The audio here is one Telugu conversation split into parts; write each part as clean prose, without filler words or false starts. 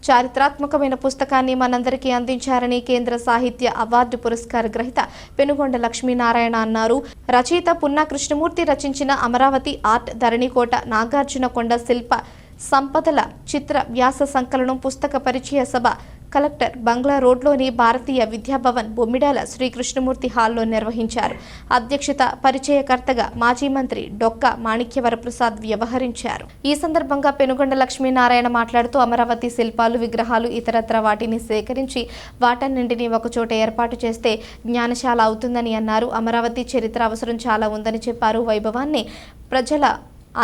చారిత్రాత్మకమైన పుస్తకాన్ని మనందరికీ అందించారని కేంద్ర సాహిత్య అవార్డు పురస్కార గ్రహీత పెనుగొండ లక్ష్మీనారాయణ అన్నారు. రచయిత పున్నా కృష్ణమూర్తి రచించిన అమరావతి ఆర్ట్, ధరణికోట, నాగార్జునకొండ శిల్ప సంపదల చిత్ర వ్యాస సంకలనం పుస్తక పరిచయ సభ కలెక్టర్ బంగ్లా రోడ్లోని భారతీయ విద్యాభవన్ బొమ్మిడాల శ్రీకృష్ణమూర్తి హాల్లో నిర్వహించారు. అధ్యక్షత పరిచయకర్తగా మాజీ మంత్రి డొక్క మాణిక్యవరప్రసాద్ వ్యవహరించారు. ఈ సందర్భంగా పెనుగొండ లక్ష్మీనారాయణ మాట్లాడుతూ అమరావతి శిల్పాలు, విగ్రహాలు, ఇతరత్ర వాటిని సేకరించి వాటన్నింటినీ ఒకచోట ఏర్పాటు చేస్తే జ్ఞానశాల అవుతుందని అన్నారు. అమరావతి చరిత్ర అవసరం చాలా ఉందని చెప్పారు. వైభవాన్ని ప్రజల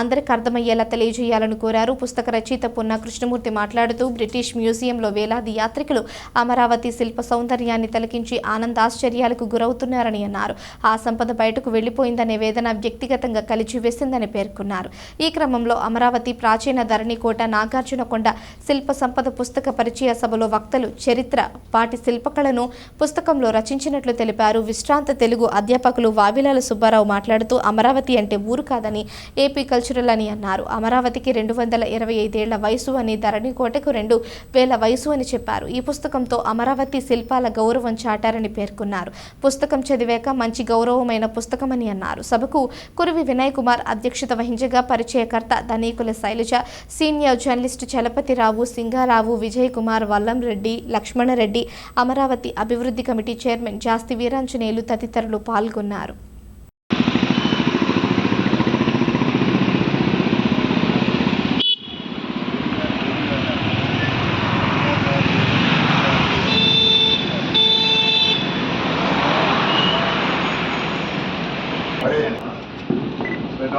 అందరికి అర్థమయ్యేలా తెలియజేయాలని కోరారు. పుస్తక రచయిత పున్నా కృష్ణమూర్తి మాట్లాడుతూ బ్రిటిష్ మ్యూజియంలో వేలాది యాత్రికులు అమరావతి శిల్ప సౌందర్యాన్ని తిలకించి ఆనందాశ్చర్యాలకు గురవుతున్నారని అన్నారు. ఆ సంపద బయటకు వెళ్లిపోయిందనే వేదన వ్యక్తిగతంగా కలిచివేసిందని పేర్కొన్నారు. ఈ క్రమంలో అమరావతి ప్రాచీన ధరణికోట, నాగార్జునకొండ శిల్ప సంపద పుస్తక పరిచయ సభలో వక్తలు చరిత్ర, వాటి శిల్పకళను పుస్తకంలో రచించినట్లు తెలిపారు. విశ్రాంత తెలుగు అధ్యాపకులు వావిలాల సుబ్బారావు మాట్లాడుతూ అమరావతి అంటే ఊరు కాదని, ఏపీ కల్చరల్ అని అన్నారు. అమరావతికి 225 ఏళ్ల వయసు అని, ధరణికోటకు 2000 వయసు అని చెప్పారు. ఈ పుస్తకంతో అమరావతి శిల్పాల గౌరవం చాటారని పేర్కొన్నారు. పుస్తకం చదివాక మంచి గౌరవమైన పుస్తకమని అన్నారు. సభకు కురివి వినయ్ కుమార్ అధ్యక్షత వహించగా పరిచయకర్త ధనీకుల శైలజ, సీనియర్ జర్నలిస్టు చలపతిరావు, సింగారావు, విజయ్ కుమార్, వల్లంరెడ్డి, లక్ష్మణరెడ్డి, అమరావతి అభివృద్ధి కమిటీ చైర్మన్ జాస్తి వీరాంజనేయులు తదితరులు పాల్గొన్నారు.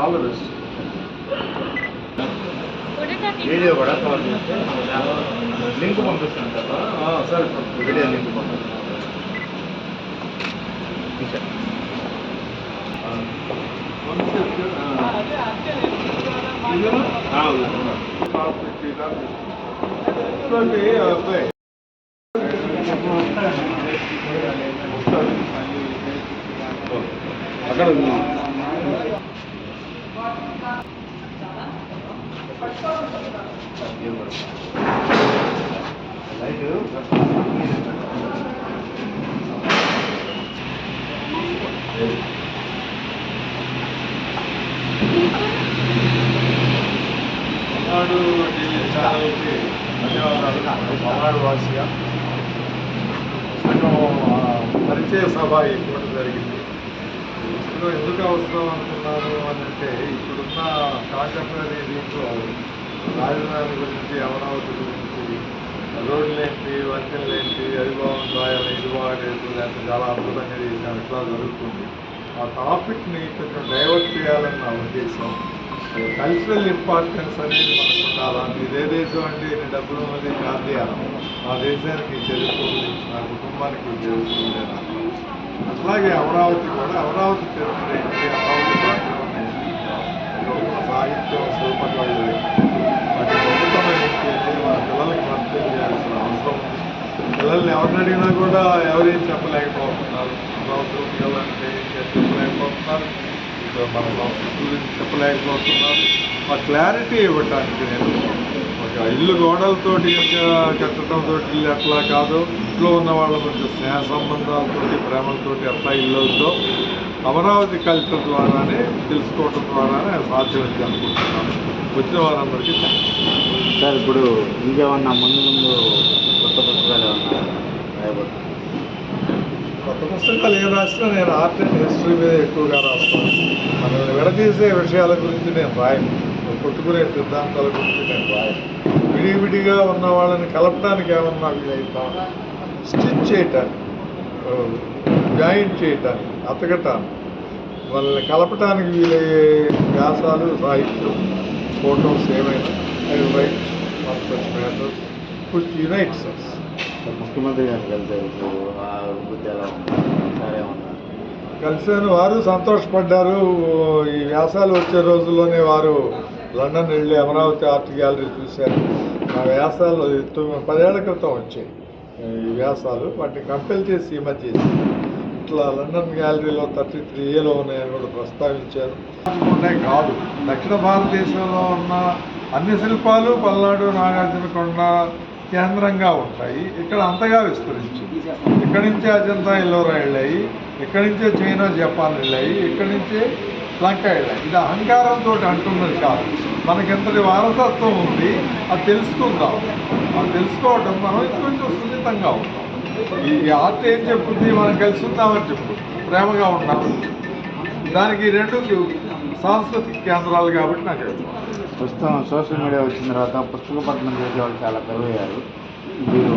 all the rest. వీడియో కూడా కవర్ చేస్తే లింక్ పంపిస్తాను కదా. సరే, వీడియో లింక్ పంపిస్తాను. అక్కడ ధన్యవాదాలు. వాసిగా పరిచయ సభ ఇవ్వడం జరిగింది. ఇందులో ఎందుకు అవసరం అనుకున్నారు అని అంటే, ఇప్పుడున్న కాంటెంపరీ దీంట్లో రాజధాని గురించి, అమరావతి గురించి, రోడ్లేంటి, వంతెనలేంటి, అది బాగుంది రాయాలి, ఇది బాగలేదు, లేకపోతే చాలా అద్భుతంగా చేసాం, ఇట్లా జరుగుతుంది. ఆ టాపిక్ని కొంచెం డైవర్ట్ చేయాలని నా ఉద్దేశం. కల్చరల్ ఇంపార్టెన్స్ అనేది మనకు ఉండాలి. ఇది ఏ దేశం అంటే నేను డబ్బులు ఉన్నది ప్రాంతీయాలు, ఆ దేశానికి చరిత్రలు, నా కుటుంబానికి చరిత్రలు. అట్లాగే అమరావతి కూడా, అమరావతి చరిత్ర ఏంటి, అమరావతి భాష సాహిత్యం, శిల్పకళలు, వాటి గొప్పతనం ఏంటి, మన పిల్లలకి పరిచయం చేయాల్సిన అవసరం ఉంది. పిల్లల్ని ఎవరిని అడిగినా కూడా ఎవరేం చెప్పలేకపోతున్నారు. అమరావతి పిల్లలంటే చెప్పలేకపోతున్నారు, మన సంస్కృతి గురించి చెప్పలేకపోతున్నారు. ఆ క్లారిటీ ఇవ్వటానికి నేను ఒక ఇల్లు గోడలతోటి కట్టడంతో ఇల్లు ఎట్లా కాదు, ఇంట్లో ఉన్న వాళ్ళ మధ్య స్నేహ సంబంధాలతోటి, ప్రేమలతోటి ఎట్లా ఇల్లు అవుతుందో అమరావతి కల్చర్ ద్వారానే తెలుసుకోవటం ద్వారానే సాధ్యమైంది అనుకుంటున్నాను. వచ్చిన వారందరికీ సార్, ఇప్పుడు ఇంకేమన్నా ముందు కొత్త పుస్తకాలు ఏమన్నా రాయబోతున్నారు? కొత్త పుస్తకాలు ఏం రాసినా నేను ఆర్ట్ అండ్ హిస్టరీ మీద ఎక్కువగా రాస్తాను. మనల్ని విడదీసే విషయాల గురించి నేను రాయను, కొట్టుకునే సిద్ధాంతాల గురించి నేను రాయను. విడివిడిగా ఉన్న వాళ్ళని కలపడానికి ఏమన్నా వీలైతా, స్టిచ్ చేయటానికి, జాయింట్ చేయటానికి, అతకటానికి, వాళ్ళని కలపటానికి వీలయ్యే వ్యాసాలు, సాహిత్యం, ఫోటోస్ ఏమైనా అవి right one such matters which unites us. ముఖ్యమంత్రి గారు కలిసారు, ఆ అనుభూతి ఎలా ఉంది? కలిసాను, వారు సంతోషపడ్డారు. ఈ వ్యాసాలు వచ్చే రోజుల్లోనే వారు లండన్ వెళ్ళి అమరావతి ఆర్ట్ గ్యాలరీ చూశారు. ఆ వ్యాసాలు 10 ఏళ్ల క్రితం వచ్చాయి ఈ వ్యాసాలు. వాటిని కంపెల్ చేసి ఈ మధ్య ఇట్లా లండన్ గ్యాలరీలో 33Aలో ఉన్నాయని కూడా ప్రస్తావించారు. ఉన్నాయి కాదు, దక్షిణ భారతదేశంలో ఉన్న అన్ని శిల్పాలు పల్నాడు, నాగార్జునకొండ కేంద్రంగా ఉంటాయి. ఇక్కడ అంతగా విస్తరించింది. ఇక్కడి నుంచే అజంతా ఎల్లోరా వెళ్ళాయి, ఇక్కడి నుంచే చైనా జపాన్ వెళ్ళాయి, ఇక్కడి నుంచే లంక వెళ్ళాయి. ఇది అహంకారంతో అంటున్నది కాదు. మనకెంతటి వారసత్వం ఉంది అది తెలుసుకుందాం. అది తెలుసుకోవటం మనం ఇంకొంచెం సున్నితంగా ఉంటాం. ఈ ఆర్ట్ ఏం చెప్పుద్ది, మనం కలిసి ఉందామని చెప్పు, ప్రేమగా ఉన్నామని. దానికి రెండు సాంస్కృతిక కేంద్రాలు కాబట్టి నాకు ప్రస్తుతం సోషల్ మీడియా వచ్చిన తర్వాత పుస్తక పఠనం చేసే వాళ్ళు చాలా కరువయ్యారు. మీరు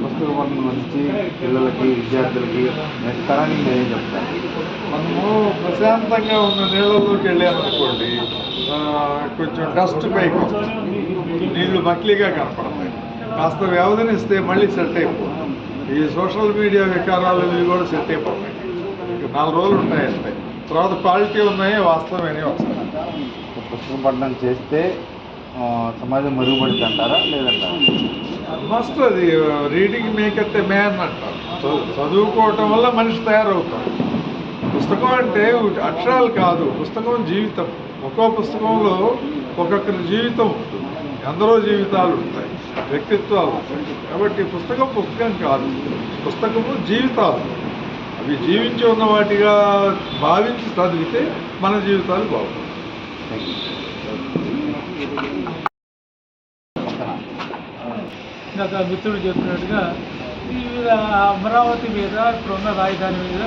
పుస్తక పఠనం నుంచి పిల్లలకి విద్యార్థులకి నెక్స్ట్ తరానికి మీరేం చెప్తారు? మనము ప్రశాంతంగా ఉన్న నీళ్ళలోకి వెళ్ళామనుకోండి, కొంచెం డస్ట్ పైకి వస్తుంది, నీళ్లు మక్లీగా కనపడతాయి. కాస్త వ్యవధినిస్తే మళ్ళీ సెట్ అయిపోతుంది. ఈ సోషల్ మీడియా వికారాలు ఇవి కూడా సెట్ అయిపోతాయి. 4 రోజులు ఉంటాయంటే తర్వాత క్వాలిటీ ఉన్నాయి, వాస్తవమైనవి వస్తాయి. పుస్తక పఠనం చేస్తే సమాజం మరుగుపడుతుంది అంటారా లేదంటారా? మస్ట్ అది రీడింగ్ మేకర్ ఏ మ్యాన్ అంటారు. చదువుకోవటం వల్ల మనిషి తయారవుతాడు. పుస్తకం అంటే అక్షరాలు కాదు, పుస్తకం జీవితం. ఒక్కో పుస్తకంలో ఒక్కొక్కరి జీవితం ఉంటుంది, ఎందరో జీవితాలు ఉంటాయి, వ్యక్తిత్వాలు ఉంటాయి. కాబట్టి పుస్తకం కాదు, పుస్తకము జీవితాలు. అవి జీవించి ఉన్న వాటిగా భావించి చదివితే మన జీవితాలు బాగుంటాయి. ఇందాక మిత్రుడు చెప్పినట్టుగా వివిధ అమరావతి మీద ఇప్పుడున్న రాజధాని మీద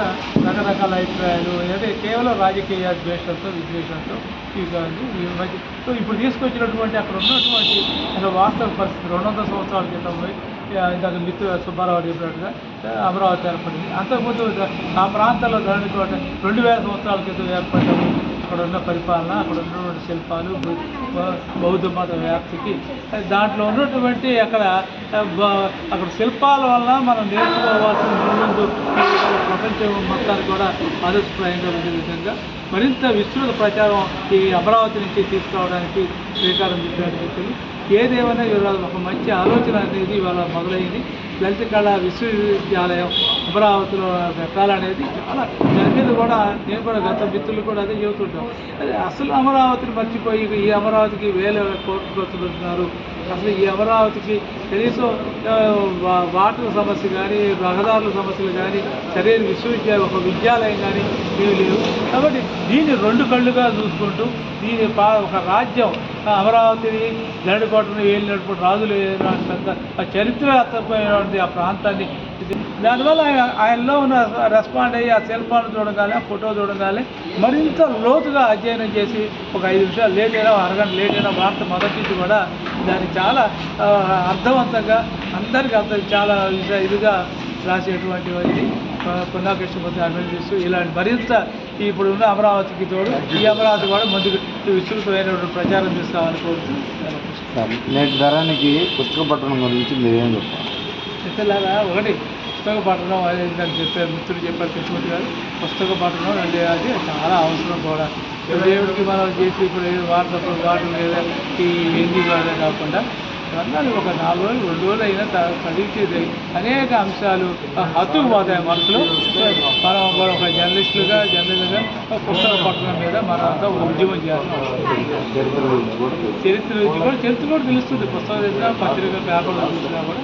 రకరకాల అభిప్రాయాలు, అంటే కేవలం రాజకీయ ద్వేషంతో విద్వేషంతో ఇవి కాదు. ఈ మధ్య ఇప్పుడు తీసుకొచ్చినటువంటి అక్కడ ఉన్నటువంటి అసలు వాస్తవ పరిస్థితి 200 సంవత్సరాల క్రితం ఇందాక మిత్రుడు సుబ్బారావు చెప్పినట్టుగా అమరావతి ఏర్పడింది. అంతకుముందు ఆ ప్రాంతాల్లో ధరణికోట 2000 సంవత్సరాల క్రితం ఏర్పడ్డాము. అక్కడ ఉన్న పరిపాలన, అక్కడ ఉన్నటువంటి శిల్పాలు, బౌద్ధ మత వ్యాప్తికి దాంట్లో ఉన్నటువంటి అక్కడ శిల్పాల వల్ల మనం నేర్చుకోవాల్సిన ముందు ప్రపంచం మొత్తానికి కూడా ఆదర్శప్రాయంగా ఉండే విధంగా మరింత విస్తృత ప్రచారం ఈ అమరావతి నుంచి తీసుకురావడానికి శ్రీకారం చుట్టారు. ఏదేమైనా ఇవాళ ఒక మంచి ఆలోచన అనేది ఇవాళ మొదలైంది. లలిత కళా విశ్వవిద్యాలయం అమరావతిలో పెట్టాలనేది చాలా, దాని మీద కూడా నేను కూడా గత మిత్రులు కూడా అదే చెబుతుంటాం. అదే అసలు అమరావతిని మర్చిపోయి ఈ అమరావతికి వేల కోట్లు ఖర్చు పెడుతున్నారు. అసలు ఈ అమరావతికి కనీసం వాటర్ సమస్య కానీ, రహదారుల సమస్యలు కానీ, సరైన విశ్వవిద్యాలయం ఒక విద్యాలయం కానీ ఏమి లేవు. కాబట్టి దీన్ని 2 కళ్ళుగా చూసుకుంటూ దీని ఒక రాజ్యం అమరావతిని గరడికోటను ఏలినటువంటి రాజులు పెద్ద చరిత్రాత్మకమైనటువంటి ఆ ప్రాంతాన్ని, దానివల్ల ఆయనలో ఉన్న రెస్పాండ్ అయ్యి ఆ శిల్పాలను చూడగానే, ఆ ఫోటో చూడగానే మరింత లోతుగా అధ్యయనం చేసి ఒక 5 నిమిషాలు లేట్ అయినా, అరగంట లేట్ అయినా వార్త మొదటి నుంచి కూడా దాన్ని చాలా అర్థవంతంగా అందరికీ చాలా ఇదిగా రాసేటువంటి ఇది పున్నా కృష్ణమూర్తి అభినందిస్తూ ఇలాంటి మరింత ఇప్పుడున్న అమరావతికి తోడు ఈ అమరావతి కూడా ముందుకు విస్తృతమైనటువంటి ప్రచారం తీసుకోవాలని కోరుతున్నాను. నేటి తరానికి పుస్తక పఠనం గురించి మీరేం చెప్తారు? ఇతరులాగా ఒకటి పుస్తక పఠనం అని చెప్పారు, మిత్రులు చెప్పారు కృష్ణమూర్తి గారు. పుస్తక పఠనం అంటే అది చాలా అవసరం కూడా. దేవుడికి మనం చేసి ఇప్పుడు వాటర్ లేదా ఈ హిందీ ద్వారా కాకుండా అన్నాడు ఒక 4 రోజులు 2 రోజులు అయినా చదివితే అనేక అంశాలు హత్తుకుపోతాయి మనసులో. మనం ఒక జర్నలిస్టులుగా పుస్తక పఠనం మీద మనం అంతా ఉద్యమం చేస్తాం. చరిత్ర కూడా తెలుస్తుంది. పుస్తకం తెలిసినా, పత్రిక పేపర్లు చూసినా కూడా.